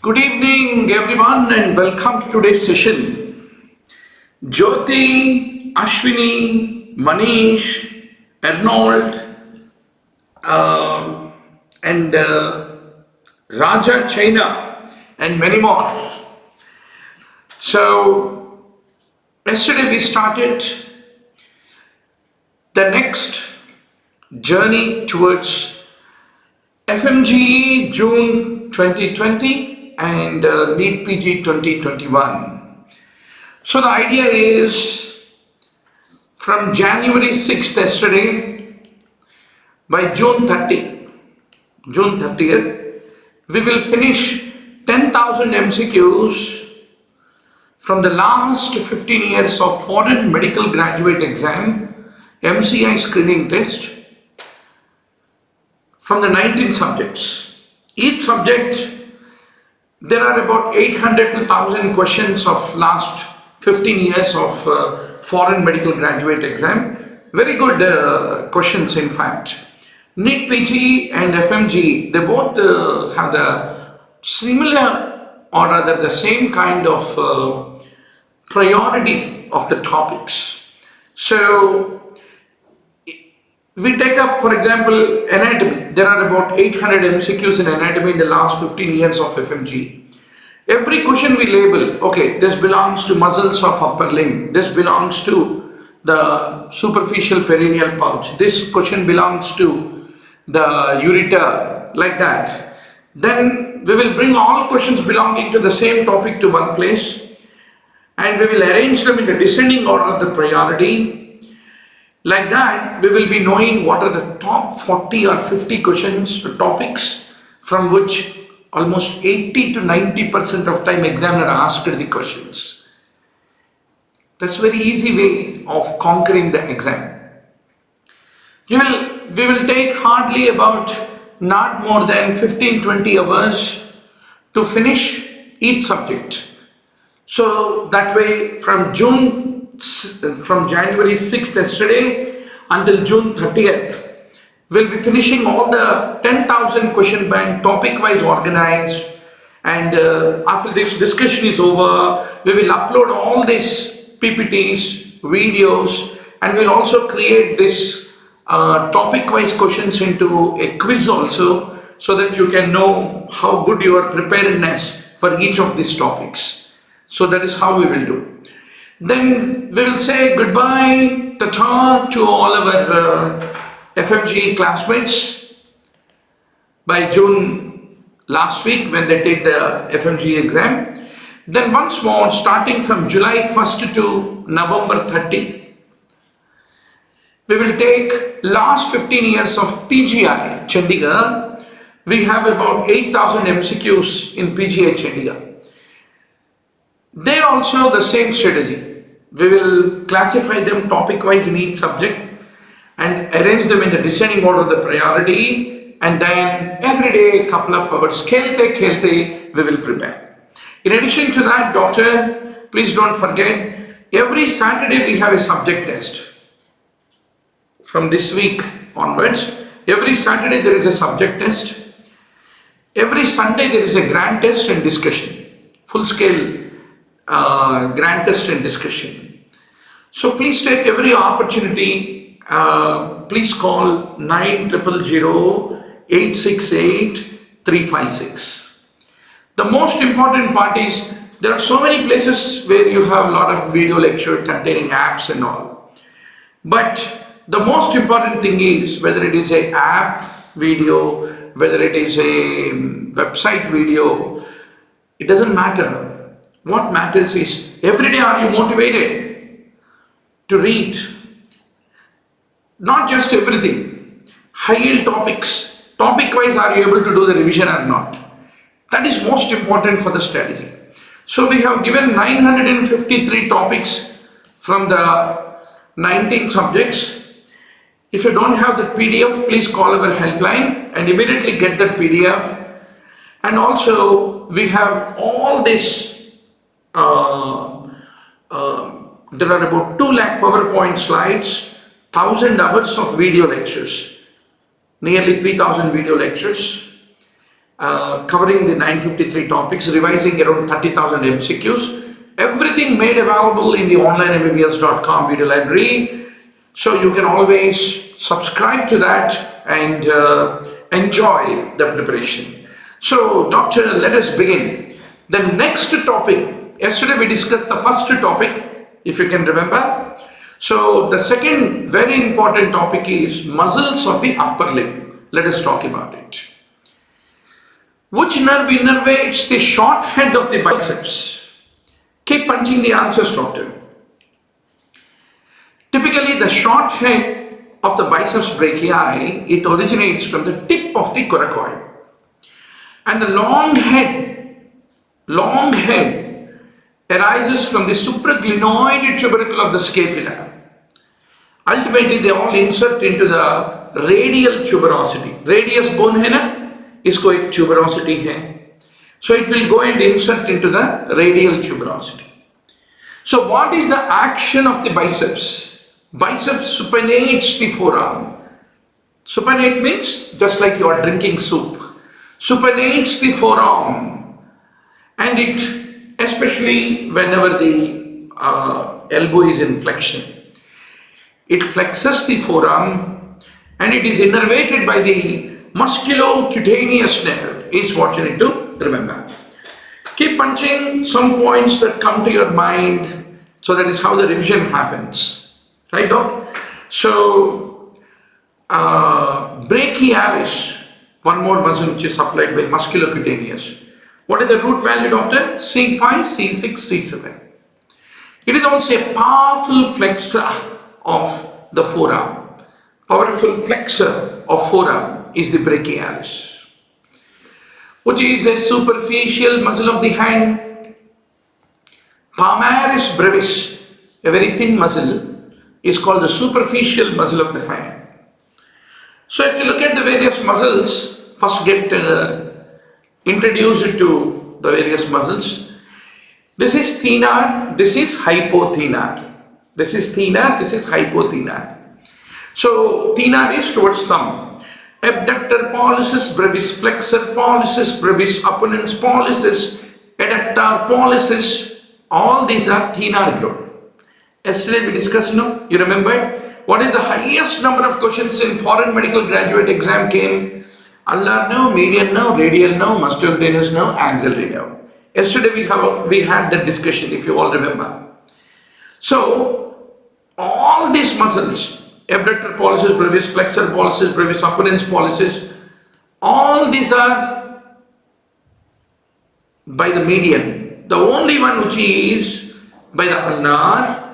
Good evening everyone and welcome to today's session. Jyoti, Ashwini, Manish, Arnold and Raja, China and many more. So yesterday we started the next journey towards FMGE June 2020 and NEET PG 2021. So the idea is from January 6th yesterday, by June 30th, we will finish 10,000 MCQs from the last 15 years of foreign medical graduate exam, MCI screening test, from the 19 subjects. Each subject, there are about 800 to 1000 questions of last 15 years of foreign medical graduate exam. Very good questions in fact. NEET PG and FMGE, they both have the similar or rather the same kind of priority of the topics. So we take up, for example, anatomy. There are about 800 MCQs in anatomy in the last 15 years of FMG. Every question we label, okay, this belongs to muscles of upper limb. This belongs to the superficial perineal pouch. This question belongs to the ureter, like that. Then we will bring all questions belonging to the same topic to one place and we will arrange them in the descending order of the priority. Like that, we will be knowing what are the top 40 or 50 questions or topics from which almost 80 to 90% of time examiner asked the questions. That's a very easy way of conquering the exam. We will take hardly about not more than 15-20 hours to finish each subject. So that way from January 6th yesterday until June 30th, we'll be finishing all the 10,000 question bank topic wise organized, and after this discussion is over, we will upload all these PPTs, videos, and we'll also create this topic wise questions into a quiz also, so that you can know how good your preparedness for each of these topics. So that is how we will do. Then we will say goodbye, ta-ta to all our FMGE classmates by June last week when they take the FMGE exam. Then once more, starting from July 1st to November 30, we will take last 15 years of PGI Chandigarh. We have about 8,000 MCQs in PGI Chandigarh. There also the same strategy. We will classify them topic wise in each subject and arrange them in the descending order of the priority, and then every day couple of hours khelte we will prepare. In addition to that, doctor, please don't forget, every Saturday we have a subject test. From this week onwards, every Saturday there is a subject test. Every Sunday there is a grand test and discussion, full scale grand test and discussion. So please take every opportunity. Please call 9000-868-356. The most important part is there are so many places where you have a lot of video lecture containing apps and all. But the most important thing is whether it is a app video, whether it is a website video, it doesn't matter. What matters is every day are you motivated to read? Not just everything. High-yield topics, topic-wise are you able to do the revision or not? That is most important for the strategy. So we have given 953 topics from the 19 subjects. If you don't have the PDF, please call our helpline and immediately get that PDF. And also we have all this. There are about 2 lakh PowerPoint slides, 1000 hours of video lectures, nearly 3000 video lectures, covering the 953 topics, revising around 30,000 MCQs. Everything made available in the onlinembbs.com video library. So you can always subscribe to that and enjoy the preparation. So doctor, let us begin. The next topic, yesterday we discussed the first topic, if you can remember. So the second very important topic is muscles of the upper limb. Let us talk about it. Which nerve innervates the short head of the biceps? Keep punching the answers, doctor. Typically, the short head of the biceps brachii, it originates from the tip of the coracoid. And the long head arises from the supraglenoid tubercle of the scapula. Ultimately, they all insert into the radial tuberosity. Radius bone है ना, इसको एक tuberosity है. So it will go and insert into the radial tuberosity. So what is the action of the biceps? Biceps supinates the forearm. Supinate means just like you are drinking soup. Supinates the forearm, and it, especially whenever the elbow is in flexion, it flexes the forearm and it is innervated by the musculocutaneous nerve, is what you need to remember. Keep punching some points that come to your mind, so that is how the revision happens. Right, doc? So, brachialis, one more muscle which is supplied by musculocutaneous. What is the root value, doctor? C5, C6, C7. It is also a powerful flexor of the forearm. Powerful flexor of forearm is the brachialis, which is a superficial muscle of the hand. Palmaris brevis, a very thin muscle, is called the superficial muscle of the hand. So if you look at the various muscles, first get introduced to the various muscles. This is thenar, this is hypothenar. This is thenar, this is hypothenar. So thenar is towards thumb. Abductor pollicis brevis, flexor pollicis brevis, opponens pollicis, adductor pollicis, all these are thenar group. Yesterday we discussed, you remember? What is the highest number of questions in foreign medical graduate exam came? Ulnar no, median no, radial no, musculocutaneous no, axillary no. Yesterday we had that discussion, if you all remember. So all these muscles, abductor pollicis brevis, flexor pollicis brevis, opponens pollicis, all these are by the median. The only one which is by the ulnar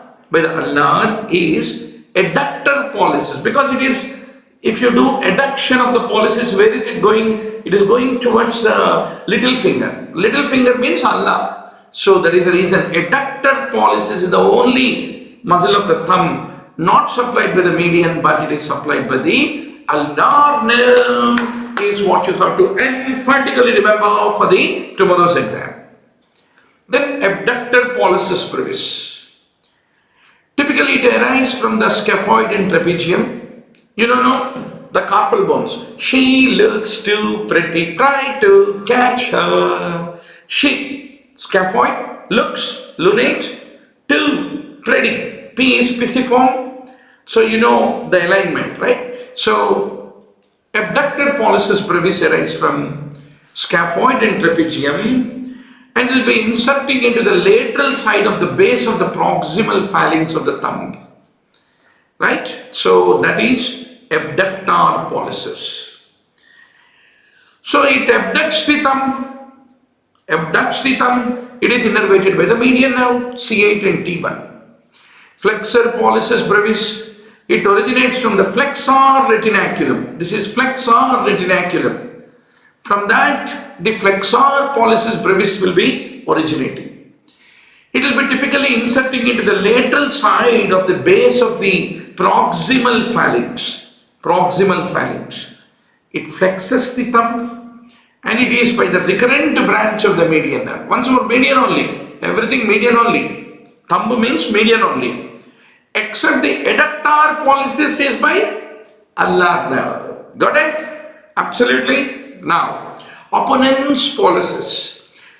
is adductor pollicis, because it is, if you do adduction of the pollicis, where is it going? It is going towards the little finger. Little finger means ulnar. So that is the reason adductor pollicis is the only muscle of the thumb not supplied by the median, but it is supplied by the ulnar nerve, is what you have to emphatically remember for the tomorrow's exam. Then abductor pollicis brevis. Typically it arises from the scaphoid and trapezium. You don't know the carpal bones. She looks too pretty, try to catch her. She, scaphoid, looks, lunate, too pretty. P is pisiform. So you know the alignment, right? So abductor pollicis brevis arises from scaphoid and trapezium, and will be inserting into the lateral side of the base of the proximal phalanx of the thumb. Right? So that is abductor pollicis. So it abducts the thumb. It is innervated by the median nerve, C8 and T1. Flexor pollicis brevis, it originates from the flexor retinaculum. This is flexor retinaculum. From that, the flexor pollicis brevis will be originating. It will be typically inserting into the lateral side of the base of the proximal phalanx. It flexes the thumb, and it is by the recurrent branch of the median nerve. Once more, median only. Everything median only. Thumb means median only. Except the adductor pollicis is by ulnar nerve. Got it? Absolutely. Now, Opponens pollicis.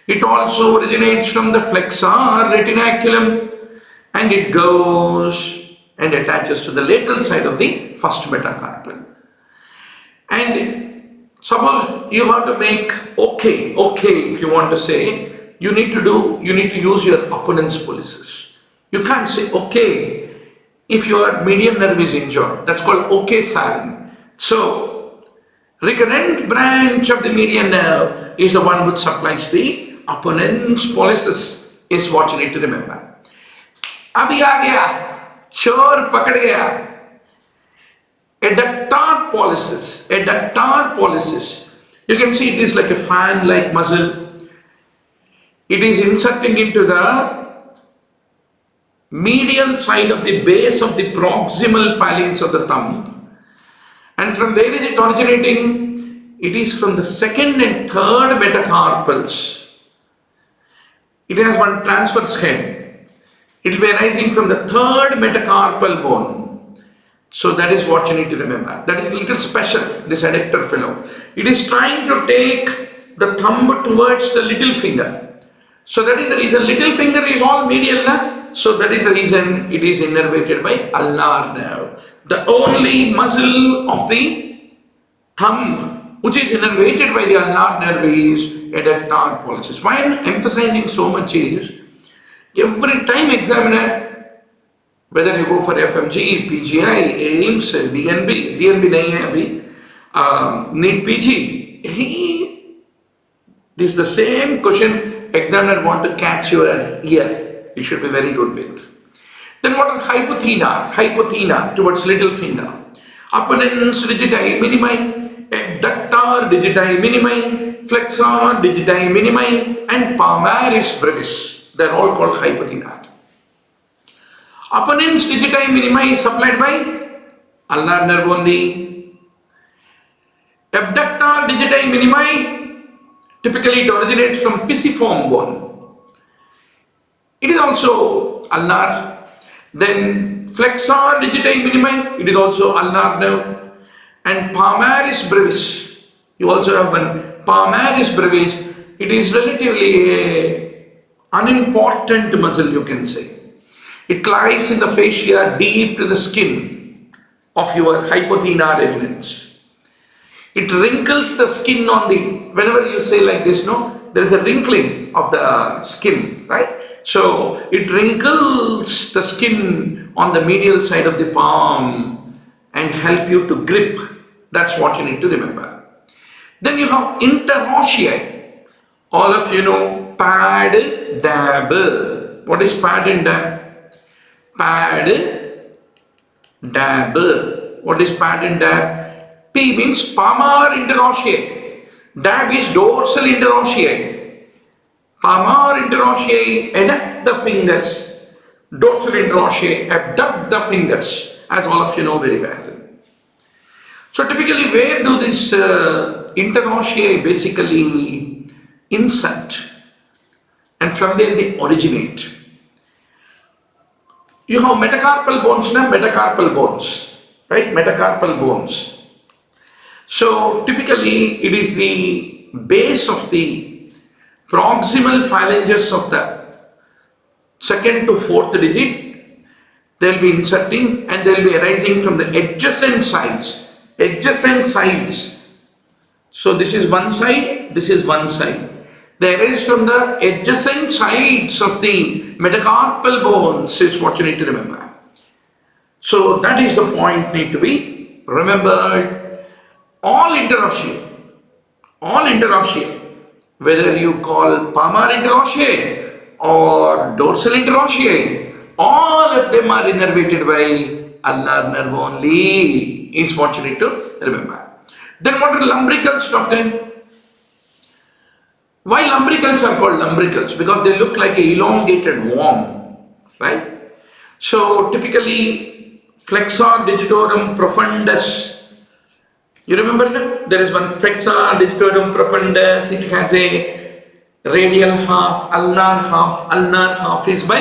It also originates from the flexor retinaculum and it goes and attaches to the lateral side of the first metacarpal. And suppose you have to make okay, if you want to say, you need to use your opponens pollicis. You can't say okay if your median nerve is injured. That's called okay sign. So recurrent branch of the median nerve is the one which supplies the opponens pollicis, is what you need to remember. Abhi aa gaya, chor pakad gaya. Adductor pollicis. Adductor pollicis. You can see it is like a fan-like muscle. It is inserting into the medial side of the base of the proximal phalanx of the thumb. And from where is it originating? It is from the second and third metacarpals. It has one transverse head. It will be arising from the third metacarpal bone. So that is what you need to remember. That is a little special, this adductor fellow. It is trying to take the thumb towards the little finger. So that is the reason little finger is all medial nerve. So that is the reason it is innervated by ulnar nerve. The only muscle of the thumb which is innervated by the ulnar nerve is adductor pollicis. Why I am emphasizing so much is, every time examiner, whether you go for FMGE, PGI, AIMS, DNB nahi hai abhi, NEET PG, this is the same question examiner want to catch your ear. You should be very good with. Then what are hypothenar? Hypothenar towards little finger. Opponens digiti minimi, adductor digiti minimi, flexor digiti minimi, and palmaris brevis. They are all called hypothenar. Opponens digiti minimi is supplied by ulnar nerve only. Adductor digiti minimi, typically it originates from pisiform bone. It is also ulnar. Then flexor digiti minimi, it is also ulnar nerve. And palmaris brevis, you also have one palmaris brevis. It is relatively unimportant muscle, you can say. It lies in the fascia deep to the skin of your hypothenar eminence. It wrinkles the skin on the, whenever you say like this, no, there is a wrinkling of the skin, right? So it wrinkles the skin on the medial side of the palm and help you to grip. That's what you need to remember. Then you have interosseei. All of you know pad, dab. What is pad and dab? Pad, dab. What is pad and dab? P means palmar interosseei. Dab is dorsal interosseei. Palmar interosseei, adduct the fingers. Dorsal interosseei, abduct the fingers, as all of you know very well. So typically, where do this interosseei basically insert? And from there they originate. You have metacarpal bones now, metacarpal bones, right? Metacarpal bones. So typically it is the base of the proximal phalanges of the second to fourth digit. They will be inserting and they will be arising from the adjacent sides. Adjacent sides. So this is one side, this is one side. They arise from the adjacent sides of the metacarpal bones is what you need to remember. So that is the point need to be remembered. All interosseei, whether you call palmar interosseei or dorsal interosseei, all of them are innervated by ulnar nerve only is what you need to remember. Then what are lumbricals, doctor? Why lumbricals are called lumbricals? Because they look like an elongated worm, right? So typically flexor digitorum profundus. You remember that? There is one flexor digitorum profundus. It has a radial half, ulnar half. Ulnar half is by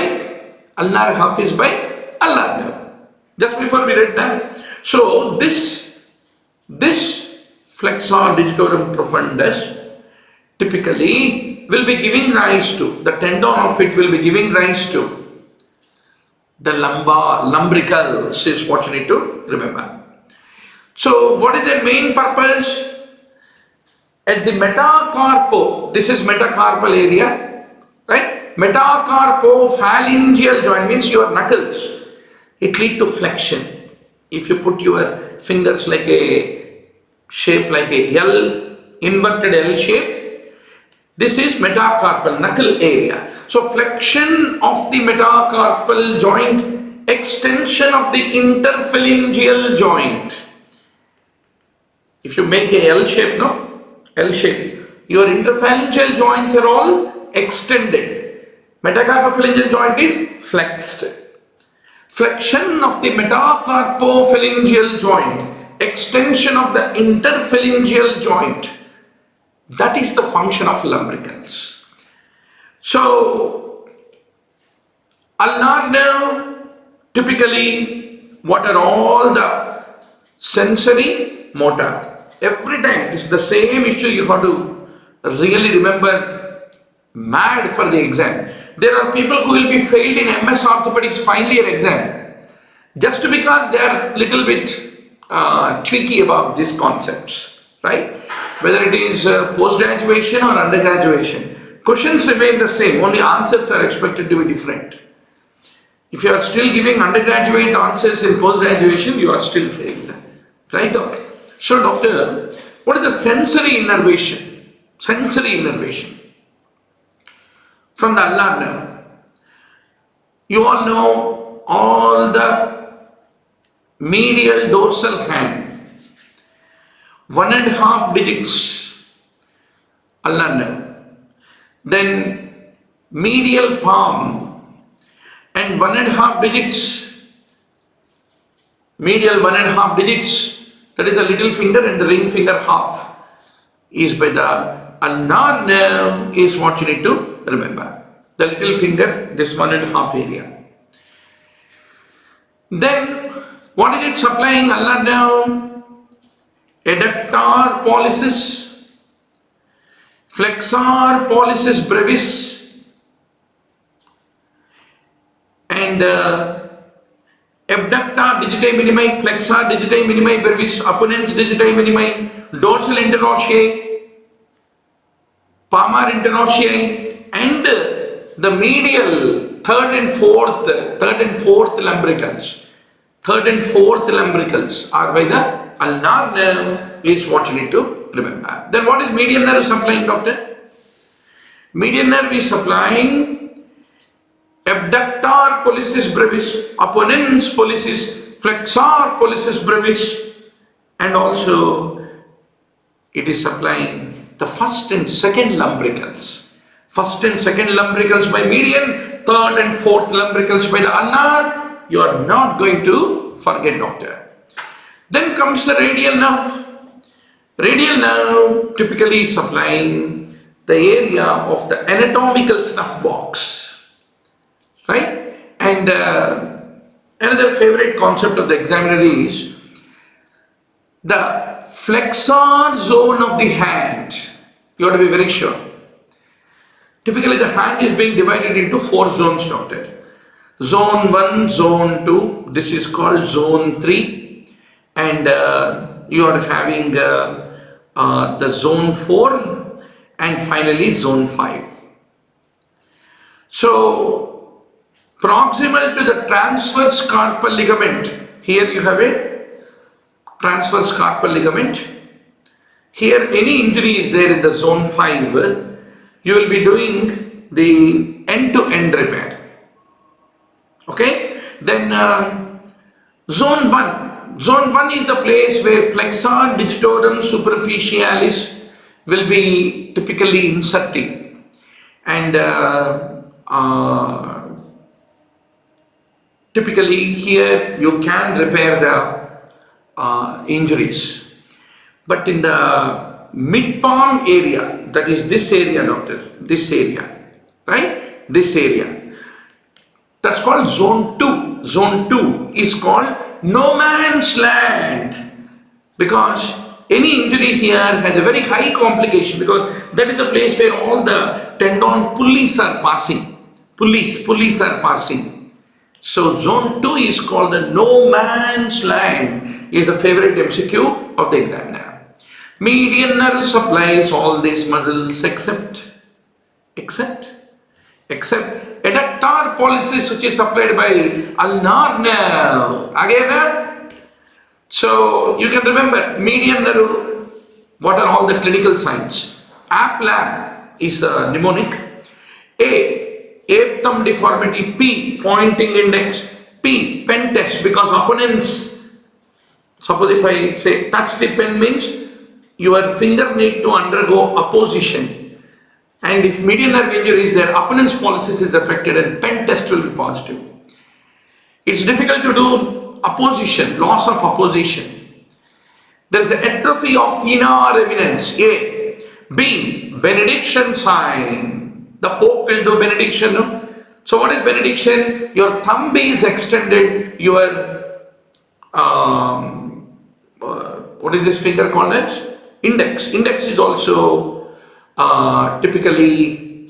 ulnar nerve. Just before we read that. So this flexor digitorum profundus typically will be giving rise to, the tendon of it will be giving rise to the lumbricals is what you need to remember. So what is their main purpose? At the metacarpo, this is metacarpal area, right? Metacarpophalangeal joint means your knuckles. It leads to flexion. If you put your fingers like a shape like a L, inverted L shape, this is metacarpal knuckle area. So flexion of the metacarpal joint, extension of the interphalangeal joint. If you make a L shape, no? L shape, your interphalangeal joints are all extended. Metacarpophalangeal joint is flexed. Flexion of the metacarpophalangeal joint, extension of the interphalangeal joint. That is the function of lumbricals. So, ulnar nerve, typically, what are all the sensory, motor. Every time, this is the same issue you have to really remember, mad for the exam. There are people who will be failed in MS Orthopedics final year exam just because they are little bit tricky about these concepts, right? Whether it is post-graduation or undergraduation, questions remain the same, only answers are expected to be different. If you are still giving undergraduate answers in post-graduation, you are still failed, right, doctor? So, doctor, what is the sensory innervation? Sensory innervation from the ulnar nerve. You all know all the medial dorsal hand, 1.5 digits, ulnar nerve. Then medial palm and 1.5 digits, medial 1.5 digits, that is the little finger and the ring finger half, is by the ulnar nerve is what you need to remember. The little finger, this 1.5 area. Then, what is it supplying ulnar nerve? Adductor pollicis, FLEXOR pollicis brevis, and Adductor digiti minimi, FLEXOR digiti minimi brevis, OPPONENS digiti minimi, dorsal interosseei, PALMAR interosseei, and the medial third and fourth lumbricals. Third and fourth lumbricals are by the ulnar nerve is what you need to remember. Then what is medial nerve supplying, doctor? Medial nerve is supplying Adductor pollicis brevis, OPPONENS pollicis, FLEXOR pollicis brevis, and also it is supplying the first and second lumbricals. First and second lumbricals by median, third and fourth lumbricals by the ulnar. You are not going to forget, doctor. Then comes the radial nerve. Radial nerve typically supplying the area of the anatomical snuff box, right? And another favorite concept of the examiner is the flexor zone of the hand. You have to be very sure. Typically the hand is being divided into 4 zones, doctor. Zone 1, Zone 2, this is called Zone 3, and you are having the Zone 4 and finally Zone 5. So, proximal to the transverse carpal ligament, here you have a transverse carpal ligament. Here any injury is there in the Zone 5, you will be doing the end-to-end repair. Okay, then Zone 1. Zone 1 is the place where flexor digitorum superficialis will be typically inserting, and typically here you can repair the injuries. But in the mid-palm area, that is this area, doctor, this area, right? This area. That's called Zone 2. Zone 2 is called no man's land because any injury here has a very high complication because that is the place where all the tendon pulleys are passing. Pulleys are passing. So zone 2 is called the no man's land, is a favorite MCQ of the examiner. Median nerve supplies all these muscles except adductor pollicis, which is supplied by ulnar nerve. Again, so you can remember median nerve. What are all the clinical signs? Aplam is a mnemonic. A, ape thumb deformity. P, pointing index. P, pen test, because opponents, suppose if I say touch the pen means your finger need to undergo opposition. And if median nerve injury is there, opponent's pollicis is affected and pen test will be positive. It's difficult to do opposition, loss of opposition. There is an atrophy of thenar eminence. A. B. Benediction sign. The Pope will do benediction. No? So what is benediction? Your thumb is extended, your what is this finger called as? Index. Index is also typically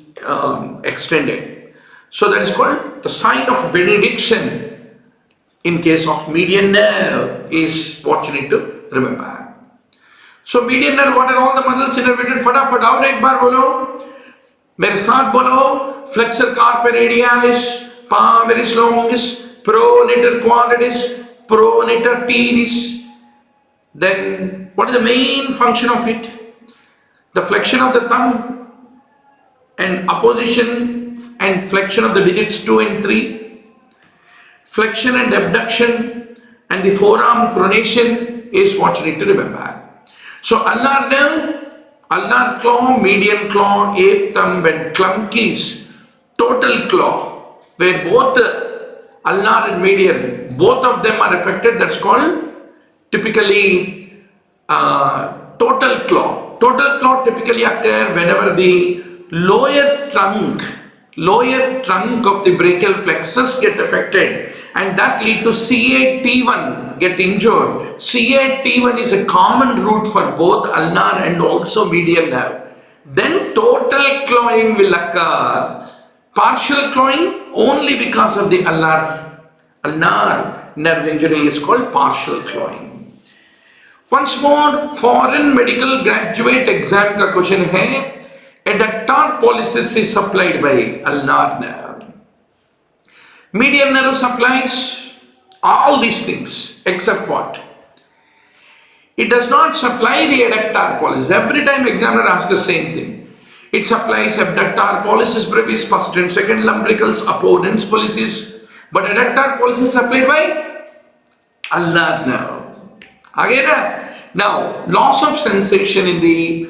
extended. So that is called the sign of benediction. In case of median nerve is what you need to remember. So median nerve, what are all the muscles innervated? फटाफट और एक बार बोलो, मेरे साथ बोलो. Flexor carpi radialis, palmaris longus, pronator quadratus, pronator teres. Then what is the main function of it? The flexion of the thumb and opposition and flexion of the digits 2 and 3. Flexion and abduction and the forearm pronation is what you need to remember. So ulnar nerve, ulnar claw, median claw, ape thumb and clumpies, total claw, where both ulnar and median, both of them are affected. That's called typically total claw. Total claw typically occur whenever the lower trunk of the brachial plexus get affected, and that lead to C8T1 get injured. C8T1 is a common route for both ulnar and also medial nerve. Then total clawing will occur. Partial clawing only because of the ulnar nerve injury is called partial clawing. Once more, foreign medical graduate exam का question है. Adductor pollicis is supplied by ulnar nerve. Median nerve supplies all these things except what? It does not supply the adductor pollicis. Every time examiner asks the same thing. It supplies abductor pollicis brevis, first and second lumbricals, opponents pollicis. But adductor pollicis supplied by ulnar nerve. Again, now loss of sensation in the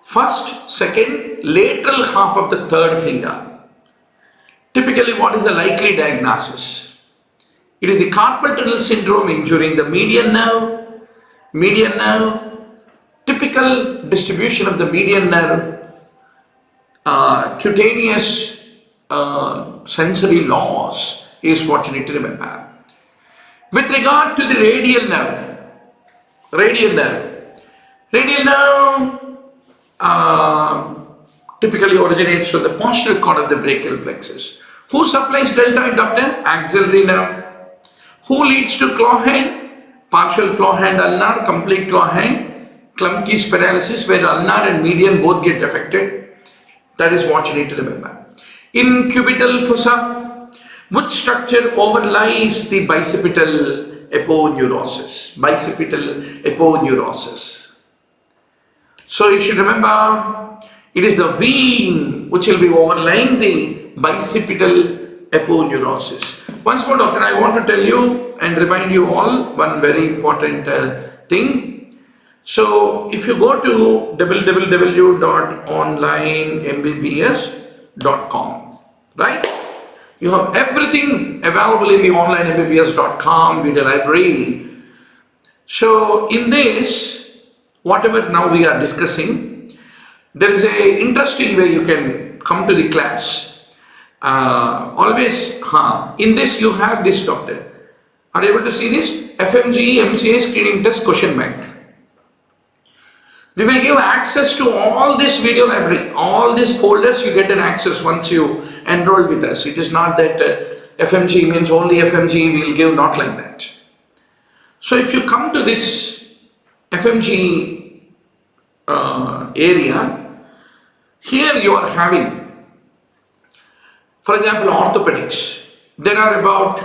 first, second, lateral half of the third finger. Typically, what is the likely diagnosis? It is the carpal tunnel syndrome injuring the median nerve. Median nerve, typical distribution of the median nerve, cutaneous sensory loss is what you need to remember. With regard to the radial nerve, typically originates from the posterior cord of the brachial plexus. Who supplies deltoid ductor? Axillary nerve. Who leads to claw hand? Partial claw hand ulnar, complete claw hand, clumpies paralysis, where ulnar and median both get affected. That is what you need to remember. In cubital fossa, which structure overlies the bicipital aponeurosis? Bicipital aponeurosis. So you should remember, it is the vein which will be overlying the bicipital aponeurosis. Once more, doctor, I want to tell you and remind you all one very important thing. So if you go to www.onlinembbs.com, right? You have everything available in the onlinembbs.com video library. So in this, whatever now we are discussing, there is a interesting way you can come to the class. In this you have this, doctor. Are you able to see this? FMGE MCA screening test question bank. We will give access to all this video library, all these folders you get an access once you enroll with us. It is not that FMGE means only FMGE we will give, not like that. So if you come to this FMGE area, here you are having, for example, orthopedics. There are about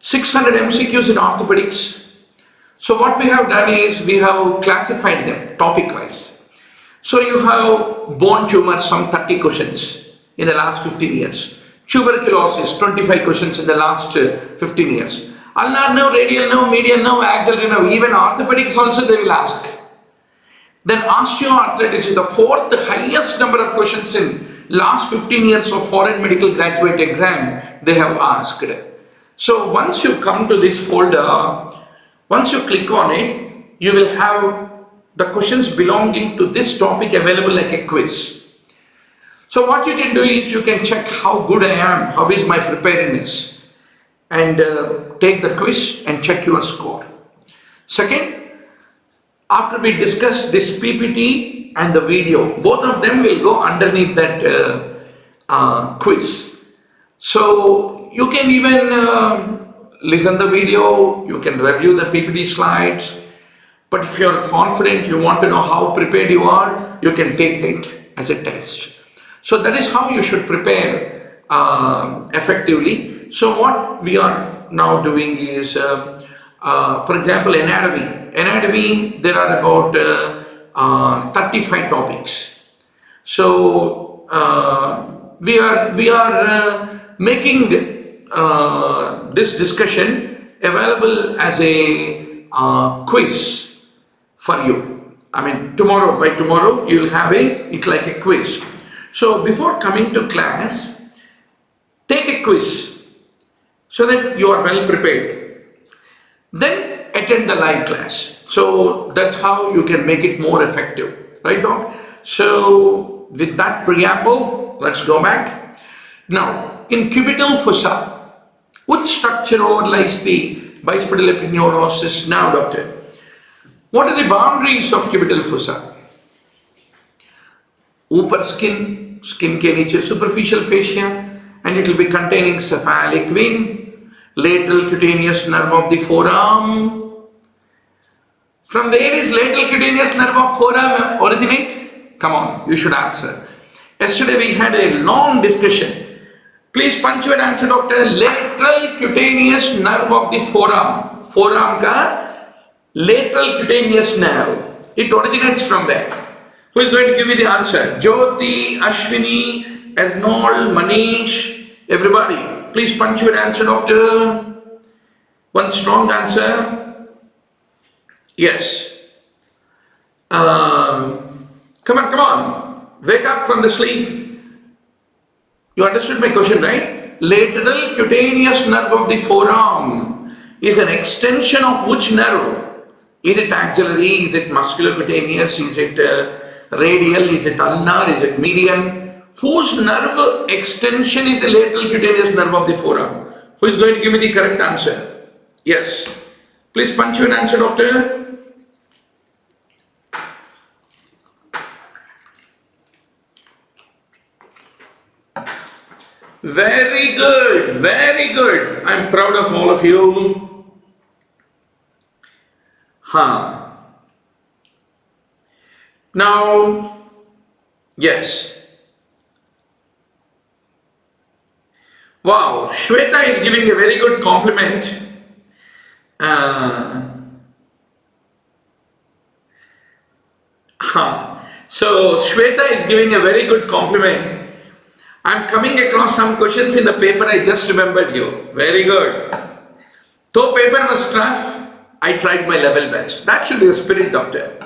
600 MCQs in orthopedics. So what we have done is we have classified them topic wise. So you have bone tumors, some 30 questions in the last 15 years. Tuberculosis, 25 questions in the last 15 years. Ulnar nerve, radial nerve, medial nerve, axillary nerve, even orthopedics also they will ask. Then osteoarthritis is the fourth highest number of questions in last 15 years of foreign medical graduate exam they have asked. So once you come to this folder, once you click on it, you will have the questions belonging to this topic available like a quiz. So what you can do is you can check how good I am, how is my preparedness, and take the quiz and check your score. Second, after we discuss this PPT and the video, both of them will go underneath that quiz. So you can even listen the video, you can review the PPT slides, but if you are confident, you want to know how prepared you are, you can take it as a test. So that is how you should prepare effectively. So what we are now doing is, for example, anatomy. Anatomy, there are about 35 topics. So we are making this discussion available as a quiz for you. I mean, by tomorrow you will have it like a quiz. So before coming to class, take a quiz so that you are well prepared. Then attend the live class. So that's how you can make it more effective, right, Doc? So with that preamble, let's go back. Now, in cubital fossa, which structure overlies the bicipital epineurosis now, doctor? What are the boundaries of cubital fossa? Upper skin के नीचे superficial fascia, and it will be containing cephalic vein, lateral cutaneous nerve of the forearm. From where is lateral cutaneous nerve of forearm originate? Come on, you should answer. Yesterday we had a long discussion. Please punctuate answer, doctor. Lateral cutaneous nerve of the forearm. Forearm ka lateral cutaneous nerve. It originates from there. Who is going to give me the answer? Jyoti, Ashwini, Arnold, Manish, everybody. Please punctuate answer, doctor. One strong answer. Yes. Come on. Wake up from the sleep. You understood my question, right? Lateral cutaneous nerve of the forearm is an extension of which nerve? Is it axillary? Is it musculocutaneous? Is it radial? Is it ulnar? Is it median? Whose nerve extension is the lateral cutaneous nerve of the forearm? Who is going to give me the correct answer? Yes. Please punctuate answer, doctor. Very good, very good. I'm proud of all of you. Now, yes. Wow, Shweta is giving a very good compliment. So Shweta is giving a very good compliment. I'm coming across some questions in the paper. I just remembered you. Very good. Though paper was tough, I tried my level best. That should be the spirit, doctor.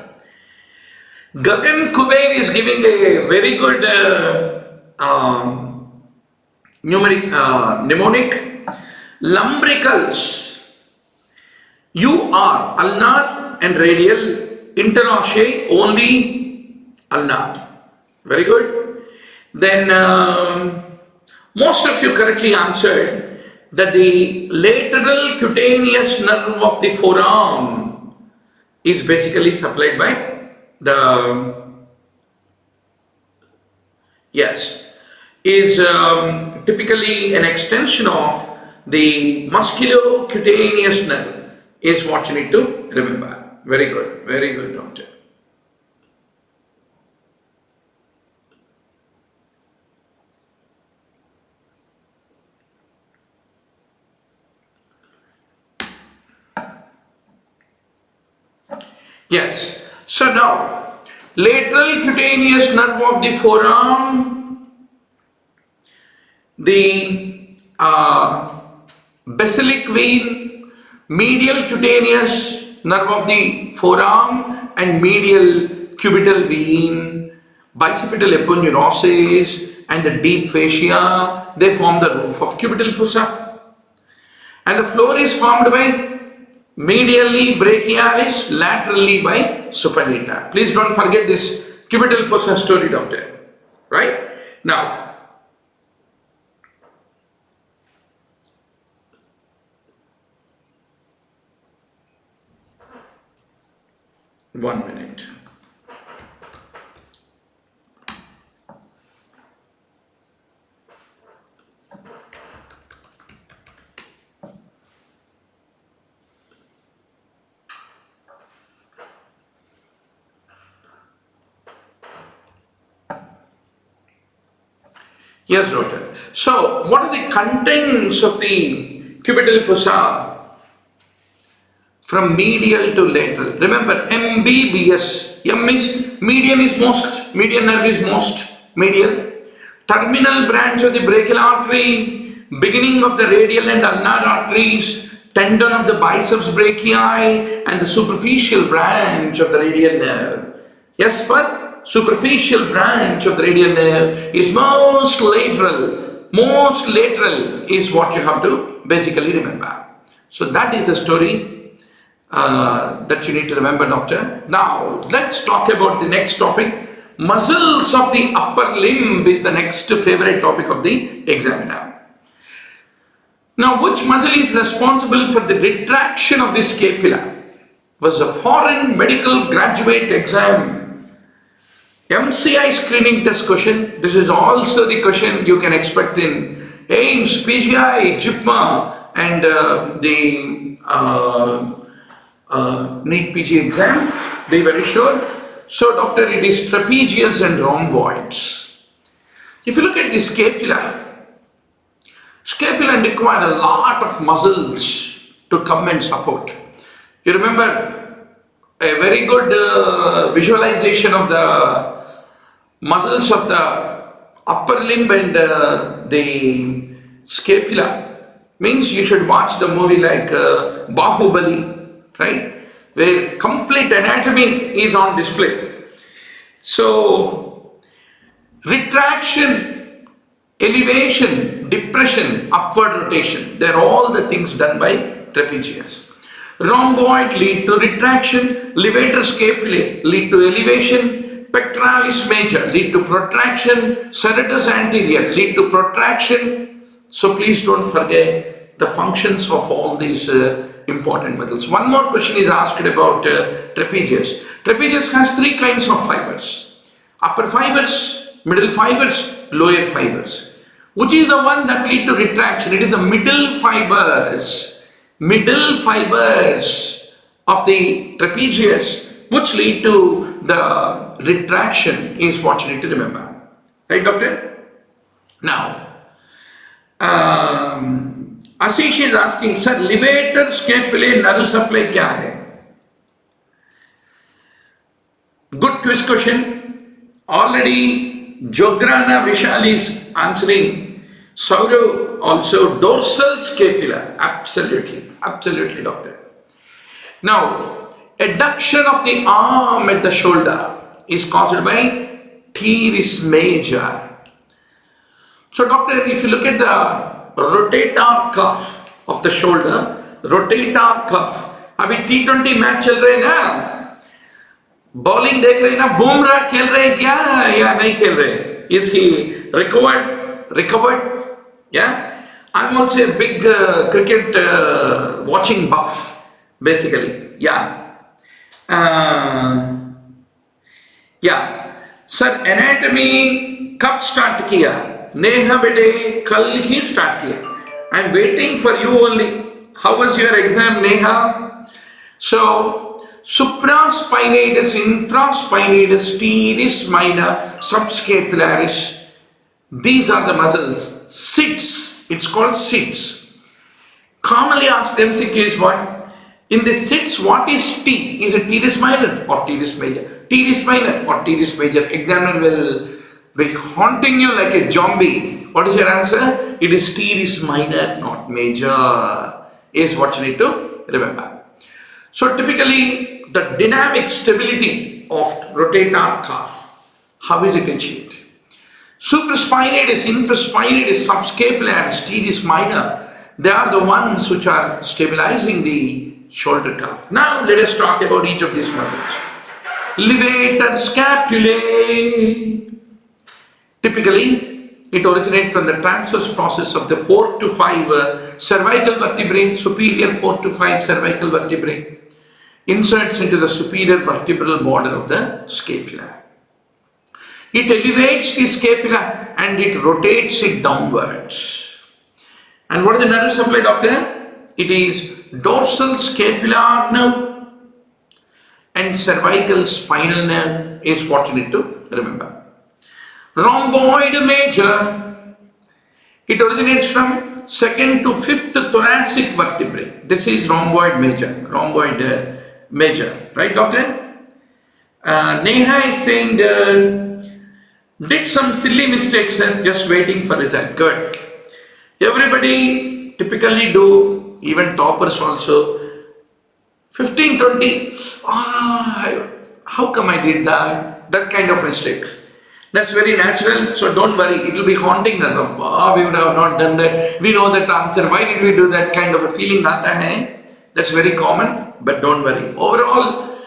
Gagan Kuber is giving a very good mnemonic. Lumbricals. You are ulnar and radial. Interosseei only ulnar. Very good. Then most of you correctly answered that the lateral cutaneous nerve of the forearm is basically supplied by the yes, is typically an extension of the musculocutaneous nerve is what you need to remember. Very good, doctor. Yes, so now lateral cutaneous nerve of the forearm, the basilic vein, medial cutaneous nerve of the forearm and medial cubital vein, bicipital aponeurosis and the deep fascia, they form the roof of cubital fossa. And the floor is formed by medially brachialis, laterally by supinata. Please don't forget this cubital fossa story, doctor. Right? Now, one minute. Yes, doctor. So, what are the contents of the cubital fossa from medial to lateral? Remember, MBBS. M is median nerve is most medial. Terminal branch of the brachial artery, beginning of the radial and ulnar arteries, tendon of the biceps brachii, and the superficial branch of the radial nerve. Yes, for superficial branch of the radial nerve is most lateral. Most lateral is what you have to basically remember. So that is the story that you need to remember, doctor. Now let's talk about the next topic. Muscles of the upper limb is the next favorite topic of the examiner. Now, which muscle is responsible for the retraction of the scapula? Was a foreign medical graduate exam MCI screening test question. This is also the question you can expect in AIMS, PGI, JIPMA and the NEET PG exam. Be very sure. So, doctor, it is trapezius and rhomboids. If you look at the scapula require a lot of muscles to come and support. You remember a very good visualization of the muscles of the upper limb and the scapula means you should watch the movie like Bahubali, right? Where complete anatomy is on display. So, retraction, elevation, depression, upward rotation, they are all the things done by trapezius. Rhomboid lead to retraction, levator scapulae lead to elevation, pectoralis major lead to protraction, serratus anterior lead to protraction. So please don't forget the functions of all these important muscles. One more question is asked about trapezius. Trapezius has three kinds of fibers: upper fibers, middle fibers, lower fibers. Which is the one that lead to retraction? It is the middle fibers of the trapezius which lead to the retraction is what you need to remember. Right, doctor? Now, Ashish is asking, sir, levator scapulae nerve supply क्या है? Good quiz question. Already Jograna Vishal is answering. Saurav also dorsal scapula. Absolutely, doctor. Now, adduction of the arm at the shoulder is caused by Teres Major. So, doctor, if you look at the rotator cuff of the shoulder, rotator cuff, अभी T20 match चल रहे हैं ना, bowling देख रहे हैं ना, बुमराह खेल रहे हैं क्या या नहीं खेल रहे? Is he recovered? Yeah, I'm also a big cricket watching buff, basically. Yeah. Yeah. Sir, anatomy कब start किया? नेहा बेटे कल ही start किया. I'm waiting for you only. How was your exam, Neha? So, supraspinatus, infraspinatus, teres minor, subscapularis. These are the muscles. Sits. It's called sits. Commonly asked MCQ is what? In the sits, what is T? Is it teres minor or teres major? Teres minor or teres major? Examiner will be haunting you like a zombie. What is your answer? It is teres minor, not major, is what you need to remember. So typically, the dynamic stability of rotator cuff, how is it achieved? Supraspinatus, infraspinatus, subscapularis, teres minor, they are the ones which are stabilizing the shoulder cuff. Now let us talk about each of these muscles. Levator Scapulae. Typically, it originates from the transverse process of the 4 to 5 cervical vertebrae, superior 4 to 5 cervical vertebrae, inserts into the superior vertebral border of the scapula. It elevates the scapula and it rotates it downwards. And what is the nerve supply, doctor? It is dorsal scapular nerve and cervical spinal nerve is what you need to remember. Rhomboid Major, it originates from 2nd to 5th thoracic vertebrae. This is Rhomboid Major, right, doctor? Neha is saying did some silly mistakes and just waiting for result. Good. Everybody typically do, even toppers also. 15, 20. How come I did that? That kind of mistakes. That's very natural, so don't worry, it will be haunting us. We would have not done that. We know that answer. Why did we do that? Kind of a feeling aata hai. That's very common, but don't worry. Overall,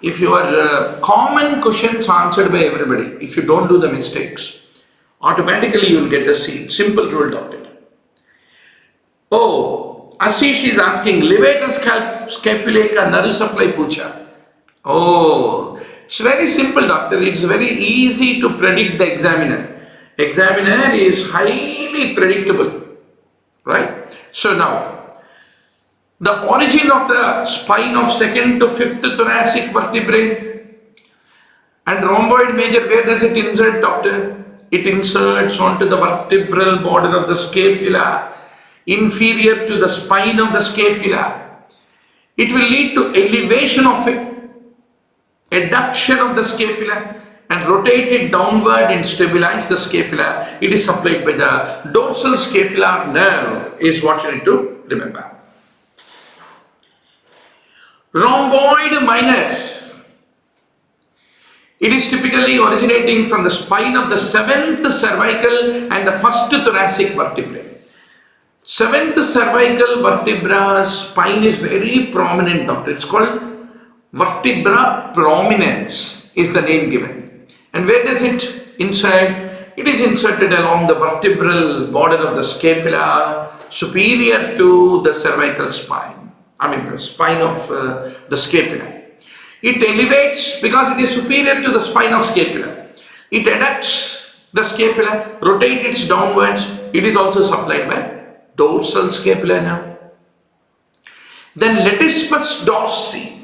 if your common questions answered by everybody, if you don't do the mistakes, automatically you will get a seat. Simple rule, doctor. Oh, Ashish is asking, Levator Scapulae ka nerve supply pucha. Oh, it's very simple, doctor. It's very easy to predict the examiner. Examiner is highly predictable, right? So now, the origin of the spine of 2nd to 5th thoracic vertebrae and rhomboid major, where does it insert, doctor? It inserts onto the vertebral border of the scapula, inferior to the spine of the scapula. It will lead to elevation of it, adduction of the scapula, and rotate it downward and stabilize the scapula. It is supplied by the dorsal scapular nerve, is what you need to remember. Rhomboid Minor. It is typically originating from the spine of the 7th cervical and the 1st thoracic vertebrae. 7th cervical vertebra spine is very prominent, doctor. It's called vertebra prominens is the name given. And where does it insert? It is inserted along the vertebral border of the scapula, superior to the cervical spine. I mean the spine of the scapula. It elevates because it is superior to the spine of scapula. It adducts the scapula, rotates it downwards. It is also supplied by dorsal scapular nerve. Then latissimus dorsi.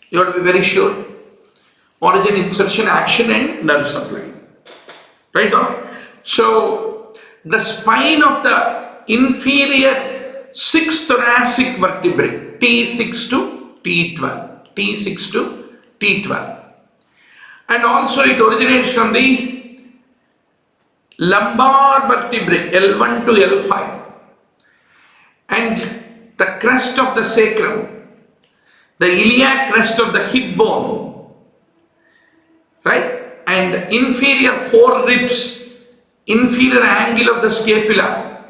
You have to be very sure. Origin, insertion, action and nerve supply. Right, doc? So, the spine of the inferior 6th thoracic vertebrae, T6 to T12. T6 to T12. And also it originates from the lumbar vertebrae, L1 to L5. And the crest of the sacrum, the iliac crest of the hip bone, right? And inferior 4 ribs, inferior angle of the scapula.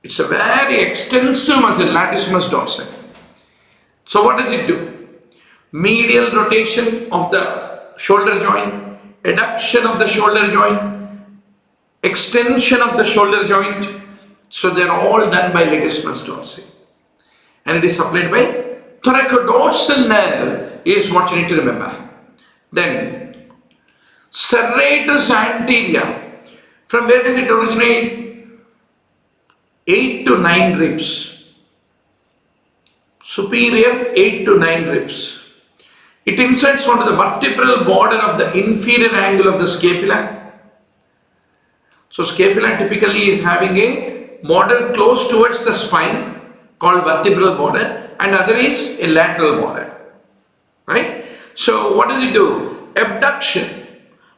It's a very extensive muscle, latissimus dorsi. So what does it do? Medial rotation of the shoulder joint, adduction of the shoulder joint, extension of the shoulder joint. So they are all done by latissimus dorsi. And it is supplied by thoracodorsal nerve is what you need to remember. Then Serratus Anterior. From where does it originate? 8 to 9 ribs. Superior 8 to 9 ribs. It inserts onto the vertebral border of the inferior angle of the scapula. So scapula typically is having a border close towards the spine called vertebral border, and other is a lateral border. Right? So what does it do? Abduction,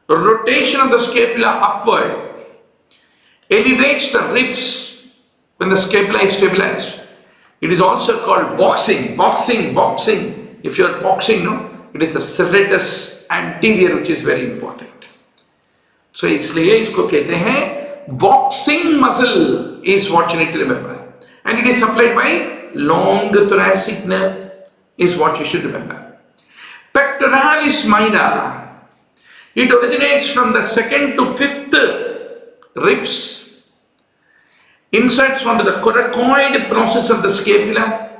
rotation of the scapula upward, elevates the ribs when the scapula is stabilized. It is also called boxing. If you are boxing, no, it is the serratus anterior which is very important. So इसलिए इसको कहते हैं boxing muscle is what you need to remember, and it is supplied by long thoracic nerve is what you should remember. Pectoralis Minor. It originates from the 2nd to 5th ribs, inserts onto the coracoid process of the scapula.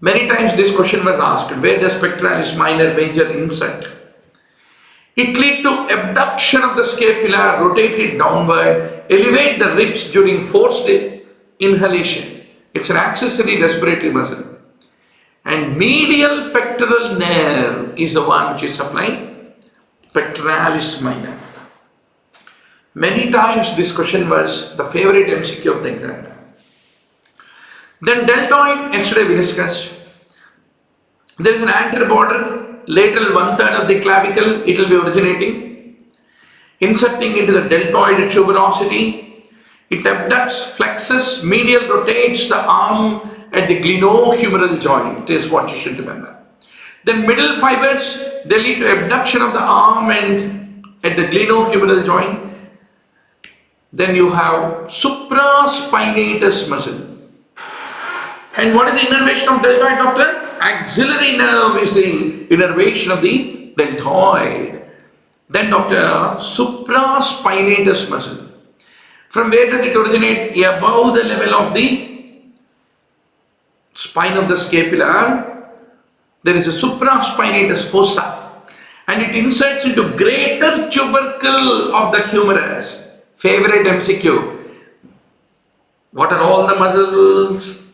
Many times this question was asked, where does Pectoralis Minor Major insert? It leads to abduction of the scapula, rotate it downward, elevate the ribs during forced inhalation. It's an accessory respiratory muscle. And medial pectoral nerve is the one which is supplying Pectoralis Minor. Many times this question was the favorite MCQ of the exam. Then deltoid, yesterday we discussed. There is an anterior border, lateral 1/3 of the clavicle, it will be originating, inserting into the deltoid tuberosity. It abducts, flexes, medial rotates the arm at the glenohumeral joint is what you should remember. Then middle fibers, they lead to abduction of the arm and at the glenohumeral joint. Then you have supraspinatus muscle. And what is the innervation of deltoid, doctor? Axillary nerve is the innervation of the deltoid. Then doctor, supraspinatus muscle. From where does it originate? Above the level of the spine of the scapula, there is a supraspinatus fossa, and it inserts into greater tubercle of the humerus. Favorite MCQ. What are all the muscles?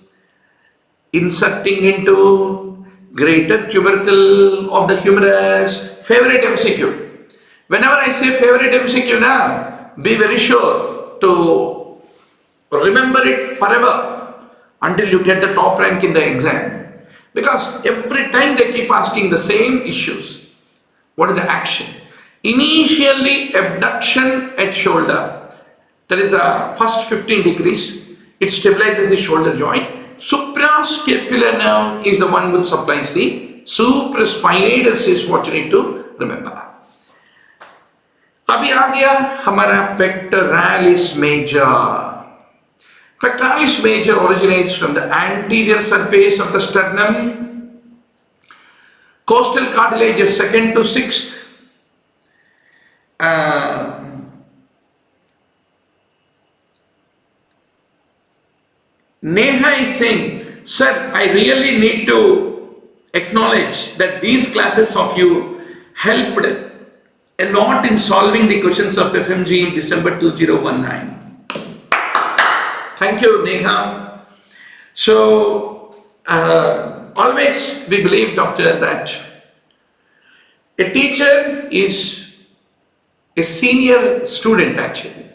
Inserting into greater tubercle of the humerus. Favorite MCQ. Whenever I say favorite MCQ now, be very sure to remember it forever until you get the top rank in the exam, because every time they keep asking the same issues. What is the action? Initially abduction at shoulder, that is the first 15 degrees, it stabilizes the shoulder joint. Suprascapular nerve is the one which supplies the supraspinatus is what you need to remember. अभी आ गया हमारा Pectoralis Major. Pectoralis Major originates from the anterior surface of the sternum. Costal cartilage is 2nd to 6th. Neha is saying, sir, I really need to acknowledge that these classes of you helped a lot in solving the questions of FMGE in December 2019. Thank you, Neha. So, always we believe, doctor, that a teacher is a senior student actually.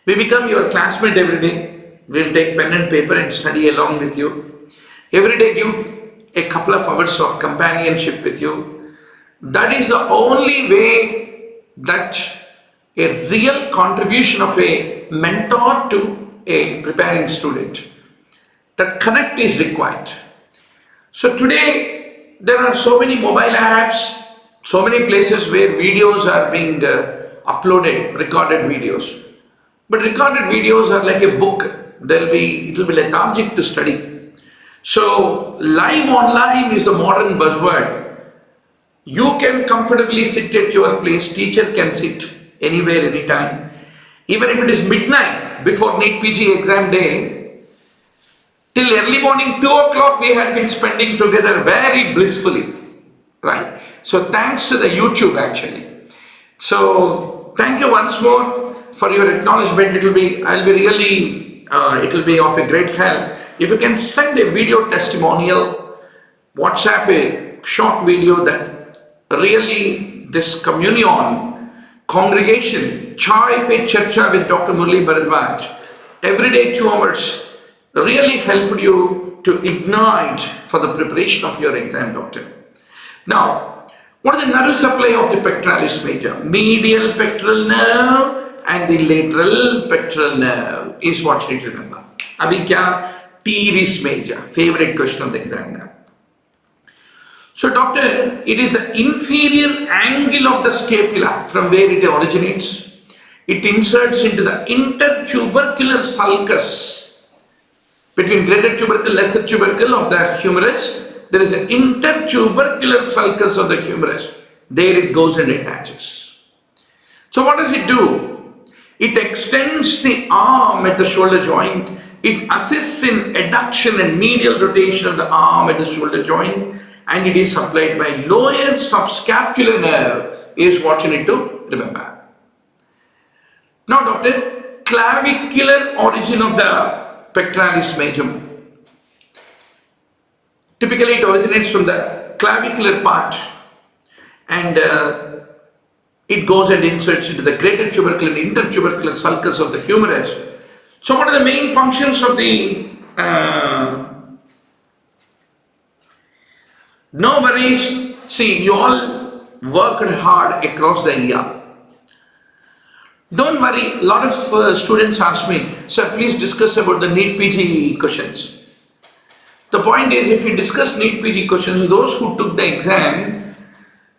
We become your classmate every day. We'll take pen and paper and study along with you. Every day give a couple of hours of companionship with you. That is the only way that a real contribution of a mentor to a preparing student, that connect is required. So today there are so many mobile apps, so many places where videos are being uploaded, recorded videos. But recorded videos are like a book. It will be lethargic to study. So live online is a modern buzzword. You can comfortably sit at your place. Teacher can sit anywhere, anytime. Even if it is midnight before NEET PG exam day, till early morning 2 o'clock we had been spending together very blissfully, right? So thanks to the YouTube actually. So thank you once more for your acknowledgement. It will be of a great help if you can send a video testimonial, WhatsApp a short video that really this communion, congregation, Chai Pe Charcha with Dr. Murli Bharadwaj, every day 2 hours, really helped you to ignite for the preparation of your exam, doctor. Now, what is the nerve supply of the pectoralis major? Medial pectoral nerve and the lateral pectoral nerve is what you need to remember. Abhi kya? Teres major, favorite question of the examiner. So doctor, it is the inferior angle of the scapula from where it originates. It inserts into the intertubercular sulcus between greater tubercle, lesser tubercle of the humerus. There is an intertubercular sulcus of the humerus. There it goes and attaches. So what does it do? It extends the arm at the shoulder joint. It assists in adduction and medial rotation of the arm at the shoulder joint, and it is supplied by lower subscapular nerve is what you need to remember. Now doctor, clavicular origin of the pectoralis major. Typically it originates from the clavicular part and it goes and inserts into the greater tubercle and intertubercular sulcus of the humerus. So what are the main functions of the no worries, see you all worked hard across the year. Don't worry, a lot of students ask me, sir please discuss about the NEET PG questions. The point is, if we discuss NEET PG questions, those who took the exam,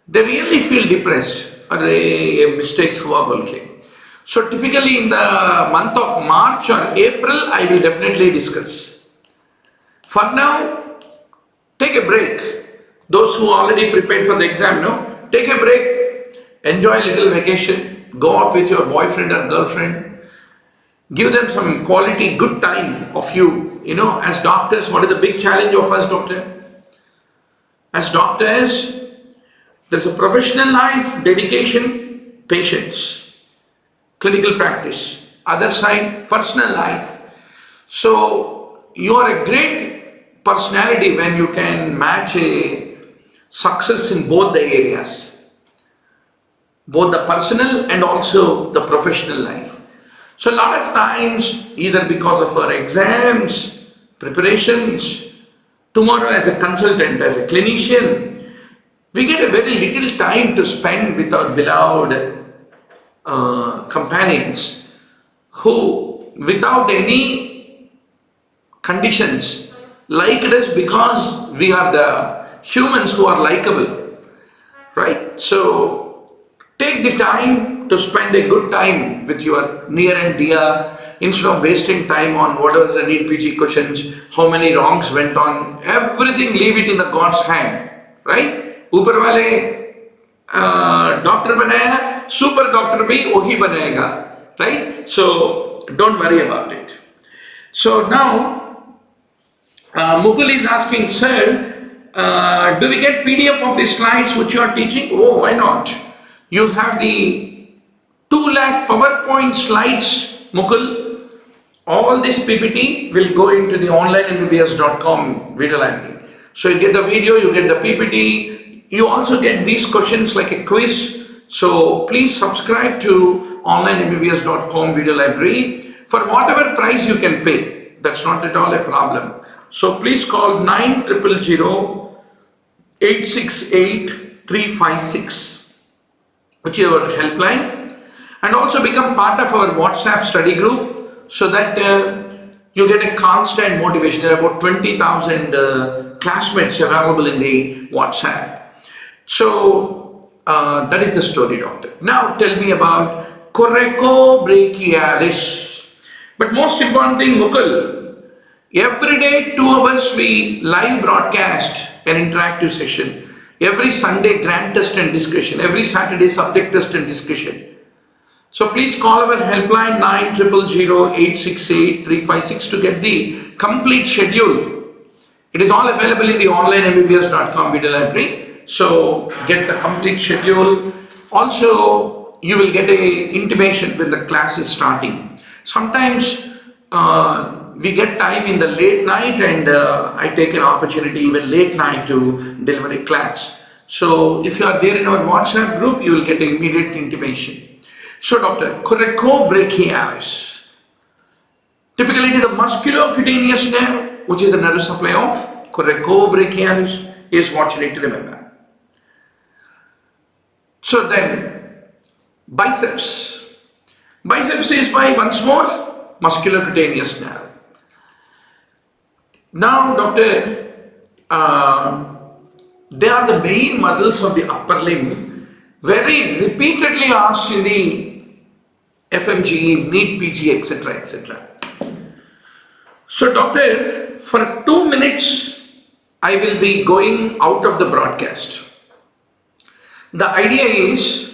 they really feel depressed or mistakes hua bolke. So typically in the month of March or April, I will definitely discuss. For now, take a break. Those who already prepared for the exam, no? Take a break, enjoy a little vacation, go out with your boyfriend or girlfriend, give them some quality good time of you. You know, as doctors, what is the big challenge of us, doctor? As doctors, there's a professional life, dedication, patience, clinical practice. Other side, personal life. So, you are a great personality when you can match a success in both the areas. Both the personal and also the professional life. So a lot of times, either because of our exams, preparations, tomorrow as a consultant, as a clinician, we get a very little time to spend with our beloved companions who, without any conditions, liked us because we are the humans who are likable, right? So take the time to spend a good time with your near and dear instead of wasting time on what was the NEET PG questions, how many wrongs went on, everything leave it in the God's hand, right? Upar wale doctor banaya, super doctor bhi wahi banayega, right? So don't worry about it. So now Mukul is asking, sir, do we get PDF of the slides which you are teaching? Oh, why not? You have the 2 lakh PowerPoint slides, Mukul. All this PPT will go into the onlinembbs.com video library. So you get the video, you get the PPT, you also get these questions like a quiz. So please subscribe to onlinembbs.com video library for whatever price you can pay. That's not at all a problem. So please call 9000 868 356. which is our helpline, and also become part of our WhatsApp study group so that you get a constant motivation. There are about 20,000 classmates available in the WhatsApp. So that is the story, doctor. Now tell me about coracobrachialis. But most important thing, Mukul, every day 2 hours we live broadcast an interactive session. Every Sunday grant test and discussion. Every Saturday subject test and discussion. So please call our helpline 9000 868 356 to get the complete schedule. It is all available in the onlinembbs.com video library. So get the complete schedule. Also, you will get a intimation when the class is starting. Sometimes we get time in the late night, and I take an opportunity even late night to deliver a class. So if you are there in our WhatsApp group, you will get an immediate intimation. So Dr. Coracobrachialis. Typically it is the musculocutaneous nerve, which is the nerve supply of coracobrachialis, is what you need to remember. So then, biceps. Biceps is by, once more, musculocutaneous nerve. Now, doctor, they are the main muscles of the upper limb, very repeatedly asked in the FMGE, NEET, PG, etc., etc. So, doctor, for 2 minutes, I will be going out of the broadcast. The idea is,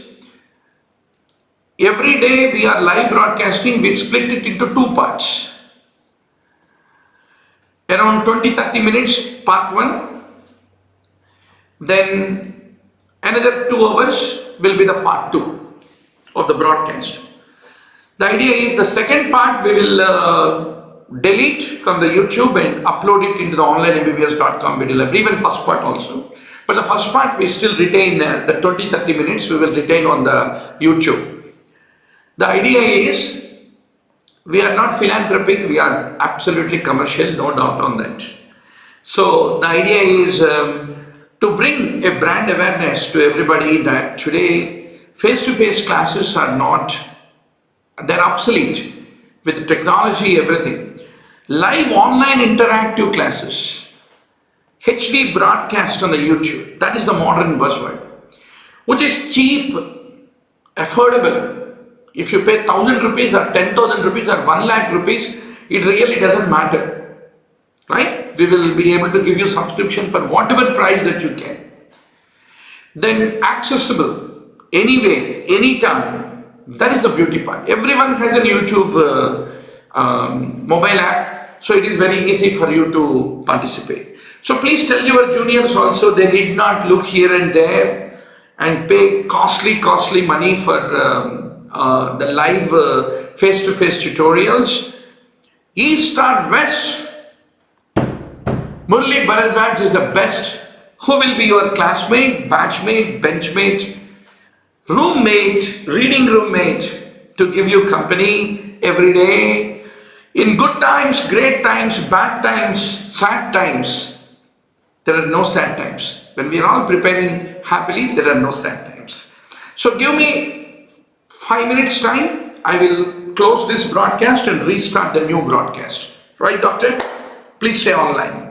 every day we are live broadcasting, we split it into 2 parts. Around 20-30 minutes, part 1. Then another 2 hours will be the part 2 of the broadcast. The idea is the second part we will delete from the YouTube and upload it into the onlinemmbbs.com video lab, even first part also. But the first part we still retain, the 20-30 minutes we will retain on the YouTube. The idea is, we are not philanthropic, we are absolutely commercial, no doubt on that. So the idea is to bring a brand awareness to everybody that today face-to-face classes are not, they're obsolete with technology, everything. Live online interactive classes, HD broadcast on the YouTube, that is the modern buzzword, which is cheap, affordable. If you pay 1,000 rupees or 10,000 rupees or 1 lakh rupees, it really doesn't matter, right? We will be able to give you subscription for whatever price that you can. Then accessible, anywhere, anytime, that is the beauty part. Everyone has a YouTube mobile app, so it is very easy for you to participate. So please tell your juniors also, they need not look here and there and pay costly money for the live face-to-face tutorials. East or West, Murli Bharadwaj is the best. Who will be your classmate, batchmate, benchmate, roommate, reading roommate to give you company every day? In good times, great times, bad times, sad times, there are no sad times. When we are all preparing happily, there are no sad times. So give me 5 minutes time, I will close this broadcast and restart the new broadcast. Right, doctor? Please stay online.